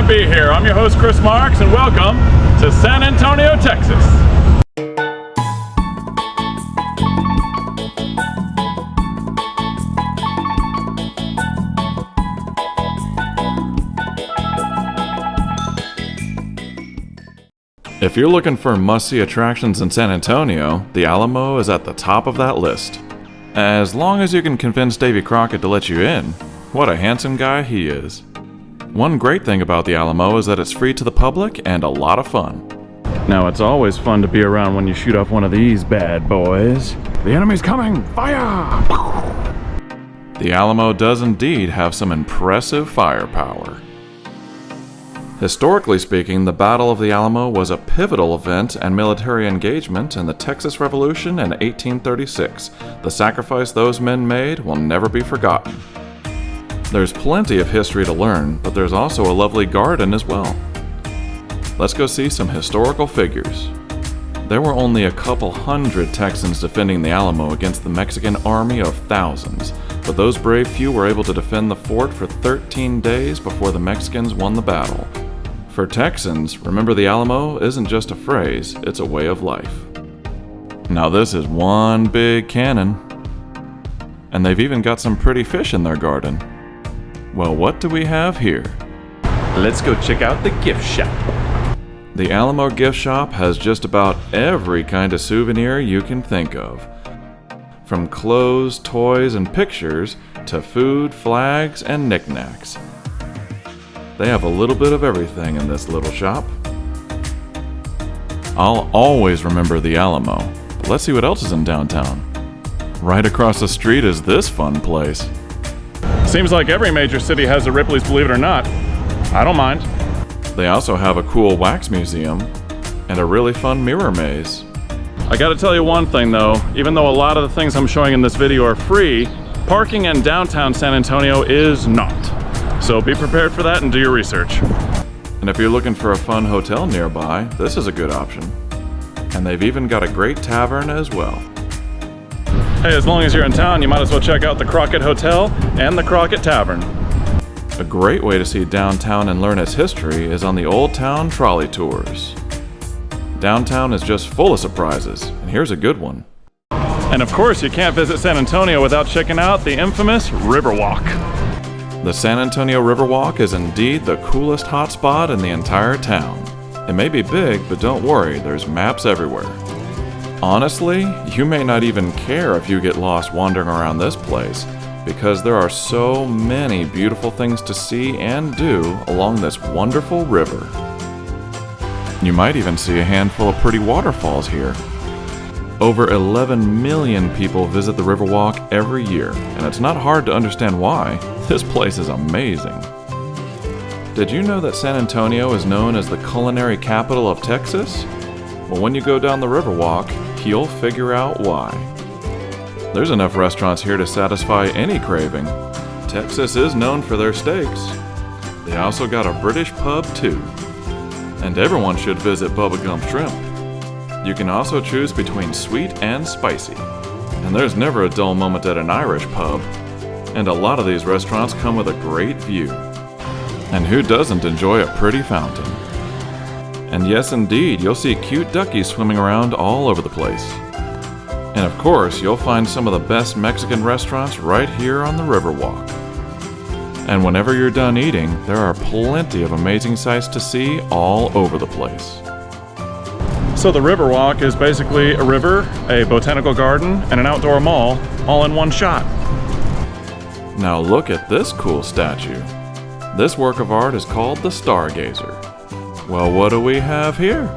be here. I'm your host, Chris Marks, and welcome to San Antonio, Texas. If you're looking for must-see attractions in San Antonio, the Alamo is at the top of that list. As long as you can convince Davy Crockett to let you in. What a handsome guy he is. One great thing about the Alamo is that it's free to the public and a lot of fun. Now it's always fun to be around when you shoot off one of these bad boys. The enemy's coming! Fire! The Alamo does indeed have some impressive firepower. Historically speaking, the Battle of the Alamo was a pivotal event and military engagement in the Texas Revolution in 1836. The sacrifice those men made will never be forgotten. There's plenty of history to learn, but there's also a lovely garden as well. Let's go see some historical figures. There were only a couple hundred Texans defending the Alamo against the Mexican army of thousands, but those brave few were able to defend the fort for 13 days before the Mexicans won the battle. For Texans, remember the Alamo isn't just a phrase, it's a way of life. Now this is one big cannon. And they've even got some pretty fish in their garden. Well, what do we have here? Let's go check out the gift shop. The Alamo gift shop has just about every kind of souvenir you can think of. From clothes, toys, and pictures, to food, flags, and knickknacks. They have a little bit of everything in this little shop. I'll always remember the Alamo, but let's see what else is in downtown. Right across the street is this fun place. Seems like every major city has a Ripley's, believe it or not. I don't mind. They also have a cool wax museum and a really fun mirror maze. I gotta tell you one thing though, even though a lot of the things I'm showing in this video are free, parking in downtown San Antonio is not. So be prepared for that and do your research. And if you're looking for a fun hotel nearby, this is a good option. And they've even got a great tavern as well. Hey, as long as you're in town, you might as well check out the Crockett Hotel and the Crockett Tavern. A great way to see downtown and learn its history is on the Old Town trolley tours. Downtown is just full of surprises, and here's a good one. And of course, you can't visit San Antonio without checking out the infamous Riverwalk. The San Antonio Riverwalk is indeed the coolest hotspot in the entire town. It may be big, but don't worry, there's maps everywhere. Honestly, you may not even care if you get lost wandering around this place, because there are so many beautiful things to see and do along this wonderful river. You might even see a handful of pretty waterfalls here. Over 11 million people visit the Riverwalk every year, and it's not hard to understand why. This place is amazing. Did you know that San Antonio is known as the culinary capital of Texas? Well, when you go down the Riverwalk, you'll figure out why. There's enough restaurants here to satisfy any craving. Texas is known for their steaks. They also got a British pub too. And everyone should visit Bubblegum Shrimp. You can also choose between sweet and spicy. And there's never a dull moment at an Irish pub. And a lot of these restaurants come with a great view. And who doesn't enjoy a pretty fountain? And yes, indeed, you'll see cute duckies swimming around all over the place. And of course, you'll find some of the best Mexican restaurants right here on the Riverwalk. And whenever you're done eating, there are plenty of amazing sights to see all over the place. So the Riverwalk is basically a river, a botanical garden, and an outdoor mall, all in one shot. Now look at this cool statue. This work of art is called the Stargazer. Well, what do we have here?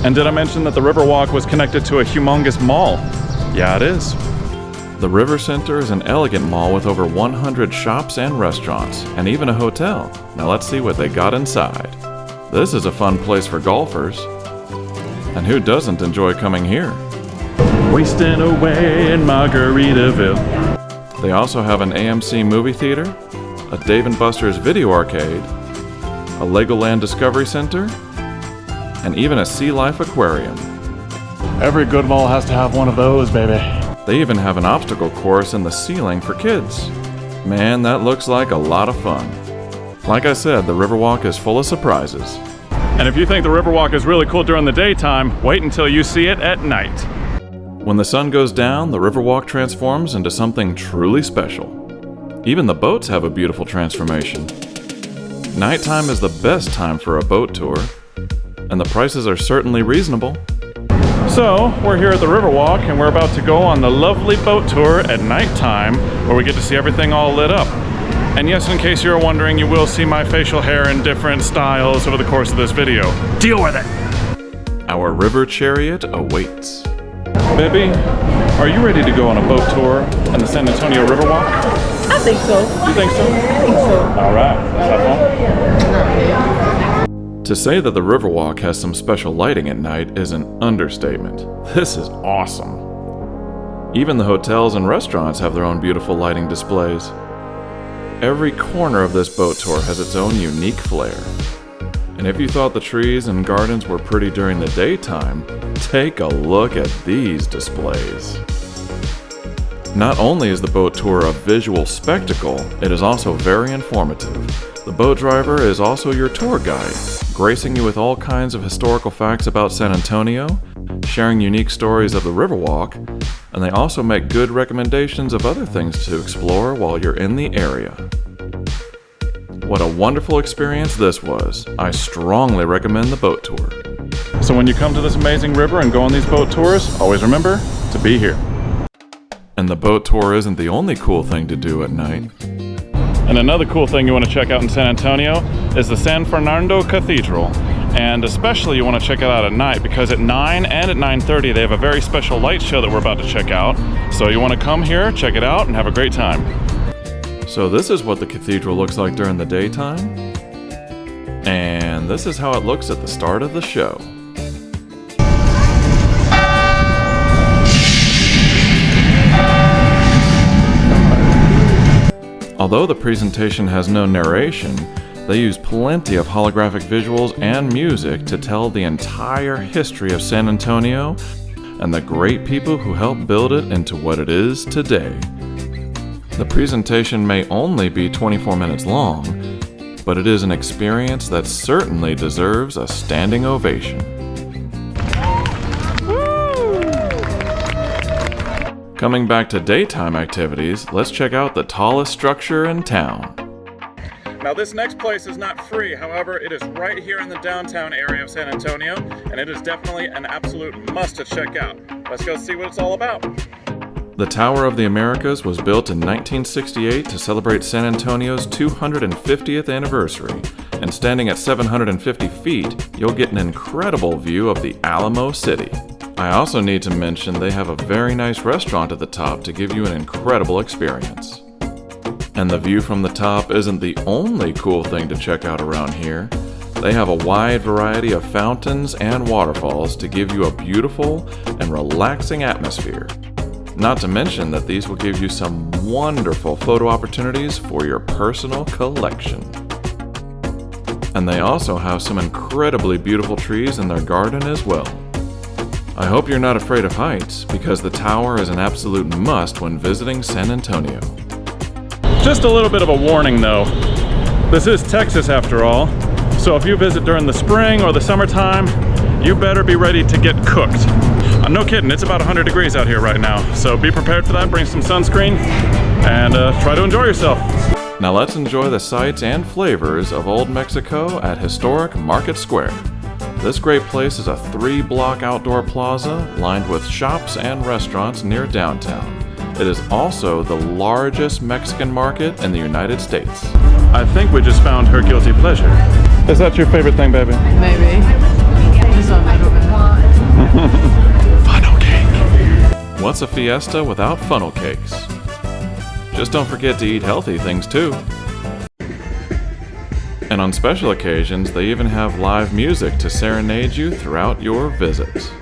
And did I mention that the Riverwalk was connected to a humongous mall? Yeah, it is. The River Center is an elegant mall with over 100 shops and restaurants, and even a hotel. Now let's see what they got inside. This is a fun place for golfers. And who doesn't enjoy coming here? Wasting away in Margaritaville. They also have an AMC movie theater, a Dave & Buster's video arcade, a Legoland Discovery Center, and even a Sea Life aquarium. Every good mall has to have one of those, baby. They even have an obstacle course in the ceiling for kids. Man, that looks like a lot of fun. Like I said, the Riverwalk is full of surprises. And if you think the Riverwalk is really cool during the daytime, wait until you see it at night. When the sun goes down, the Riverwalk transforms into something truly special. Even the boats have a beautiful transformation. Nighttime is the best time for a boat tour, and the prices are certainly reasonable. So, we're here at the Riverwalk, and we're about to go on the lovely boat tour at nighttime, where we get to see everything all lit up. And yes, in case you're wondering, you will see my facial hair in different styles over the course of this video. Deal with it! Our river chariot awaits. Baby, are you ready to go on a boat tour in the San Antonio Riverwalk? I think so. You think so? I think so. All right, let's have fun. To say that the Riverwalk has some special lighting at night is an understatement. This is awesome. Even the hotels and restaurants have their own beautiful lighting displays. Every corner of this boat tour has its own unique flair. And if you thought the trees and gardens were pretty during the daytime, take a look at these displays. Not only is the boat tour a visual spectacle, it is also very informative. The boat driver is also your tour guide, gracing you with all kinds of historical facts about San Antonio, sharing unique stories of the Riverwalk, and they also make good recommendations of other things to explore while you're in the area. What a wonderful experience this was. I strongly recommend the boat tour. So when you come to this amazing river and go on these boat tours, always remember to be here. And the boat tour isn't the only cool thing to do at night. And another cool thing you want to check out in San Antonio is the San Fernando Cathedral. And especially you want to check it out at night because at 9 and at 9:30 they have a very special light show that we're about to check out. So you want to come here, check it out, and have a great time. So this is what the cathedral looks like during the daytime. And this is how it looks at the start of the show. Although the presentation has no narration, they use plenty of holographic visuals and music to tell the entire history of San Antonio and the great people who helped build it into what it is today. The presentation may only be 24 minutes long, but it is an experience that certainly deserves a standing ovation. Coming back to daytime activities, let's check out the tallest structure in town. Now this next place is not free, however, it is right here in the downtown area of San Antonio, and it is definitely an absolute must to check out. Let's go see what it's all about. The Tower of the Americas was built in 1968 to celebrate San Antonio's 250th anniversary, and standing at 750 feet, you'll get an incredible view of the Alamo City. I also need to mention they have a very nice restaurant at the top to give you an incredible experience. And the view from the top isn't the only cool thing to check out around here. They have a wide variety of fountains and waterfalls to give you a beautiful and relaxing atmosphere. Not to mention that these will give you some wonderful photo opportunities for your personal collection. And they also have some incredibly beautiful trees in their garden as well. I hope you're not afraid of heights, because the tower is an absolute must when visiting San Antonio. Just a little bit of a warning though. This is Texas after all, so if you visit during the spring or the summertime, you better be ready to get cooked. No kidding, it's about 100 degrees out here right now, so be prepared for that, bring some sunscreen, and try to enjoy yourself. Now let's enjoy the sights and flavors of Old Mexico at historic Market Square. This great place is a 3-block outdoor plaza lined with shops and restaurants near downtown. It is also the largest Mexican market in the United States. I think we just found her guilty pleasure. Is that your favorite thing, baby? Maybe. Just a little bit. Funnel cake. What's a fiesta without funnel cakes? Just don't forget to eat healthy things too. And on special occasions, they even have live music to serenade you throughout your visit.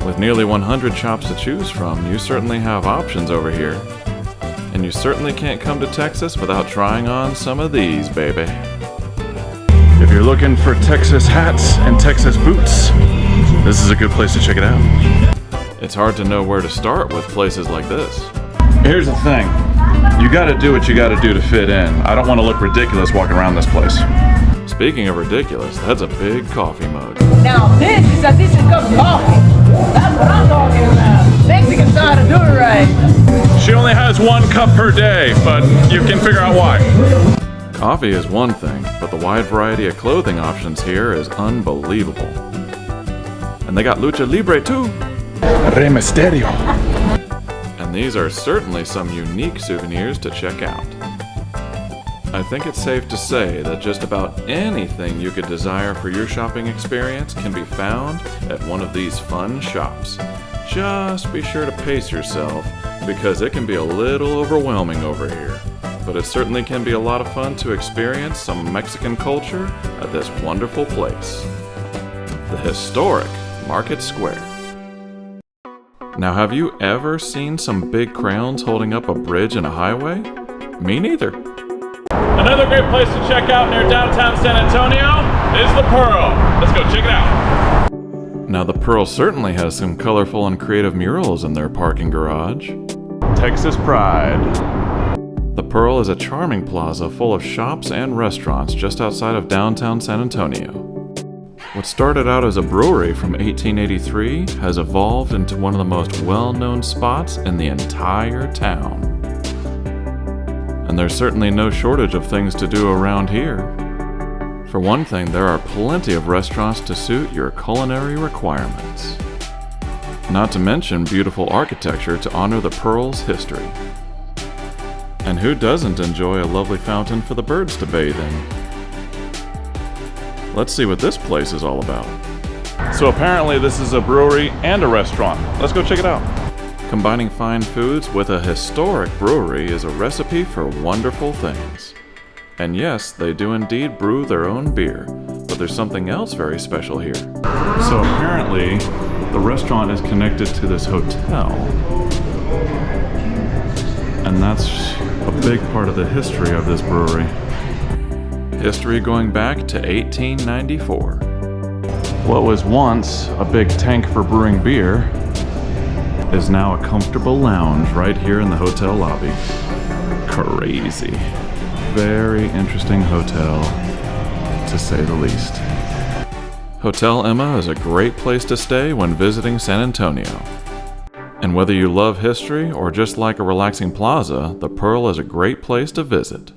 With nearly 100 shops to choose from, you certainly have options over here. And you certainly can't come to Texas without trying on some of these, baby. If you're looking for Texas hats and Texas boots, this is a good place to check it out. It's hard to know where to start with places like this. Here's the thing. You gotta do what you gotta do to fit in. I don't want to look ridiculous walking around this place. Speaking of ridiculous, that's a big coffee mug. Now this is a decent cup of coffee. That's what I'm talking about. Mexicans know how to do it right. She only has 1 cup per day, but you can figure out why. Coffee is one thing, but the wide variety of clothing options here is unbelievable. And they got lucha libre too. Rey Mysterio. And these are certainly some unique souvenirs to check out. I think it's safe to say that just about anything you could desire for your shopping experience can be found at one of these fun shops. Just be sure to pace yourself, because it can be a little overwhelming over here. But it certainly can be a lot of fun to experience some Mexican culture at this wonderful place. The historic Market Square. Now, have you ever seen some big crowns holding up a bridge and a highway? Me neither. Another great place to check out near downtown San Antonio is the Pearl. Let's go check it out. Now, the Pearl certainly has some colorful and creative murals in their parking garage. Texas Pride. The Pearl is a charming plaza full of shops and restaurants just outside of downtown San Antonio. What started out as a brewery from 1883 has evolved into one of the most well-known spots in the entire town. And there's certainly no shortage of things to do around here. For one thing, there are plenty of restaurants to suit your culinary requirements. Not to mention beautiful architecture to honor the Pearl's history. And who doesn't enjoy a lovely fountain for the birds to bathe in? Let's see what this place is all about. So apparently this is a brewery and a restaurant. Let's go check it out. Combining fine foods with a historic brewery is a recipe for wonderful things. And yes, they do indeed brew their own beer, but there's something else very special here. So apparently, the restaurant is connected to this hotel. And that's a big part of the history of this brewery. History going back to 1894. What was once a big tank for brewing beer is now a comfortable lounge right here in the hotel lobby. Crazy. Very interesting hotel, to say the least. Hotel Emma is a great place to stay when visiting San Antonio. And whether you love history or just like a relaxing plaza, the Pearl is a great place to visit.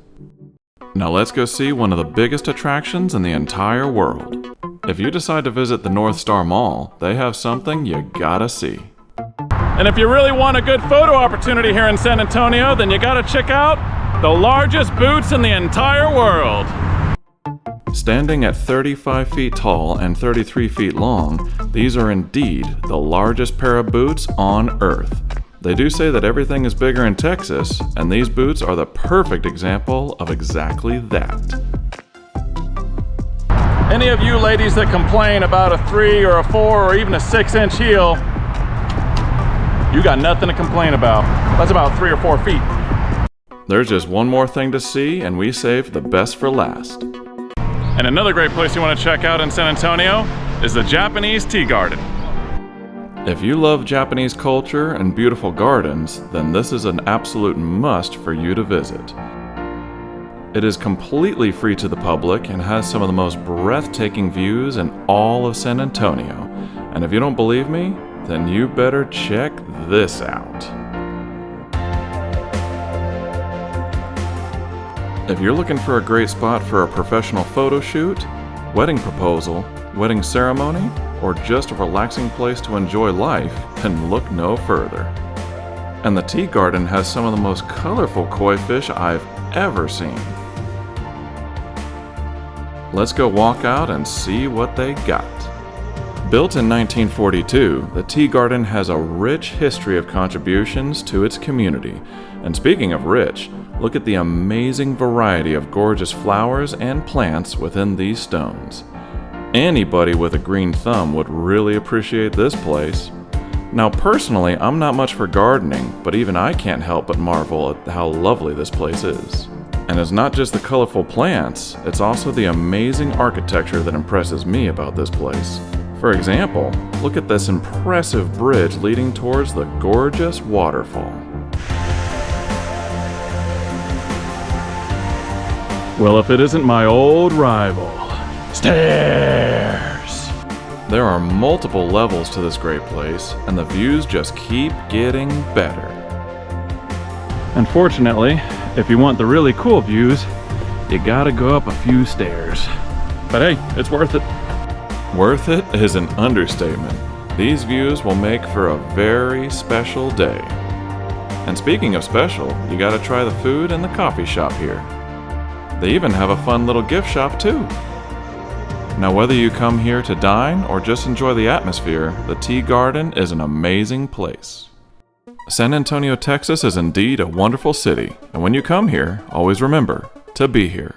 Now let's go see one of the biggest attractions in the entire world. If you decide to visit the North Star Mall, they have something you gotta see. And if you really want a good photo opportunity here in San Antonio, then you gotta check out the largest boots in the entire world. Standing at 35 feet tall and 33 feet long, these are indeed the largest pair of boots on Earth. They do say that everything is bigger in Texas, and these boots are the perfect example of exactly that. Any of you ladies that complain about a 3 or a 4 or even a 6-inch heel, you got nothing to complain about. That's about 3 or 4 feet. There's just one more thing to see, and we saved the best for last. And another great place you want to check out in San Antonio is the Japanese Tea Garden. If you love Japanese culture and beautiful gardens, then this is an absolute must for you to visit. It is completely free to the public and has some of the most breathtaking views in all of San Antonio. And if you don't believe me, then you better check this out. If you're looking for a great spot for a professional photo shoot, wedding proposal, wedding ceremony, or just a relaxing place to enjoy life, then look no further. And the Tea Garden has some of the most colorful koi fish I've ever seen. Let's go walk out and see what they got. Built in 1942, the Tea Garden has a rich history of contributions to its community. And speaking of rich, look at the amazing variety of gorgeous flowers and plants within these stones. Anybody with a green thumb would really appreciate this place. Now personally, I'm not much for gardening, but even I can't help but marvel at how lovely this place is. And it's not just the colorful plants, it's also the amazing architecture that impresses me about this place. For example, look at this impressive bridge leading towards the gorgeous waterfall. Well, if it isn't my old rival, stairs. There are multiple levels to this great place, and the views just keep getting better. Unfortunately, if you want the really cool views, you gotta go up a few stairs. But hey, it's worth it. Worth it is an understatement. These views will make for a very special day. And speaking of special, you gotta try the food in the coffee shop here. They even have a fun little gift shop too. Now, whether you come here to dine or just enjoy the atmosphere, the Tea Garden is an amazing place. San Antonio, Texas is indeed a wonderful city, and when you come here, always remember to be here.